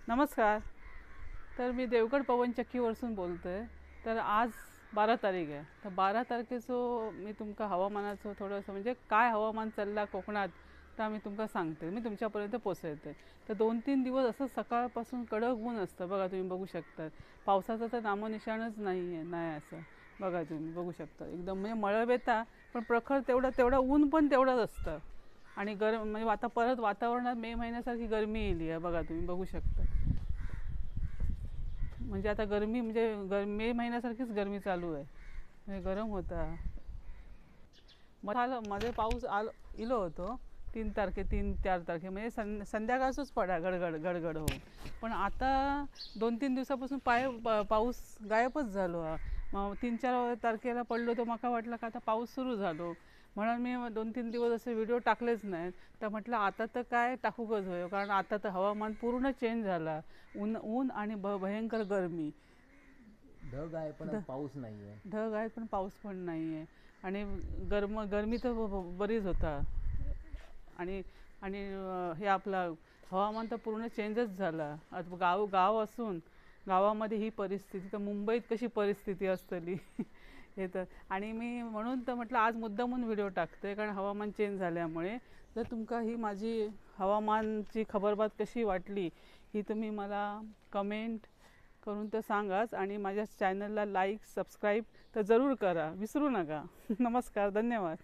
नमस्कार. तर मी देवगड पवनचक्कीवरसून बोलते आहे. तर आज 12 तारीख आहे. तर 12 तारखेचो मी तुमका हवामानाचं थोडंसं म्हणजे काय हवामान चालला कोकणात तर मी तुमका सांगते. मी तुमच्यापर्यंत पोचवते. तर 2-3 दिवस असं सकाळपासून कडक ऊन असतं बघा, तुम्ही बघू शकता. पावसाचं तर नामोनिशाणच नाही आहे, नाही असं बघा, तुम्ही बघू शकता. एकदम म्हणजे मळभ येता, पण प्रखर तेवढं ऊन पण तेवढंच असतं. आणि गरम म्हणजे आता परत वातावरणात मे महिन्यासारखी गरमी येईल आहे बघा, तुम्ही बघू शकता. म्हणजे आता गरमी म्हणजे मे महिन्यासारखीच गरमी चालू आहे, म्हणजे गरम होता. मध्ये पाऊस इलो होतो 3 तारखे 3-4 तारखे म्हणजे संध्याकाळच पडा गडगड गडगड हो. पण आता 2-3 दिवसापासून पाऊस गायबच झालो हा. मग 3-4 तारखेला पडलो तर मला वाटलं का आता पाऊस सुरू झालो, म्हणून मी 2-3 दिवस असे व्हिडिओ टाकलेच नाहीत. तर म्हटलं आता तर काय टाकूकच होय, कारण आता तर हवामान पूर्ण चेंज झाला. ऊन ऊन आणि भयंकर गरमी. ढग आहे पण पाऊस नाही आहे. ढग आहेत पण पाऊस पण नाही आहे. आणि गरमी तर बरीच होता. आणि आणि हे आपलं हवामान तर पूर्ण चेंजच झाला. आता गाव असून गावामध्ये ही परिस्थिती, तर मुंबईत कशी परिस्थिती असतली हे तर. आणि मी म्हणून तर म्हटलं आज मुद्दामून व्हिडिओ टाकते, कारण हवामान चेंज झाल्यामुळे. जर तुमका ही माझी हवामानची खबरबात कशी वाटली ही तुम्ही मला कमेंट करून तर सांगाच. आणि माझ्या चॅनलला लाईक सबस्क्राईब तर जरूर करा, विसरू नका. नमस्कार, धन्यवाद.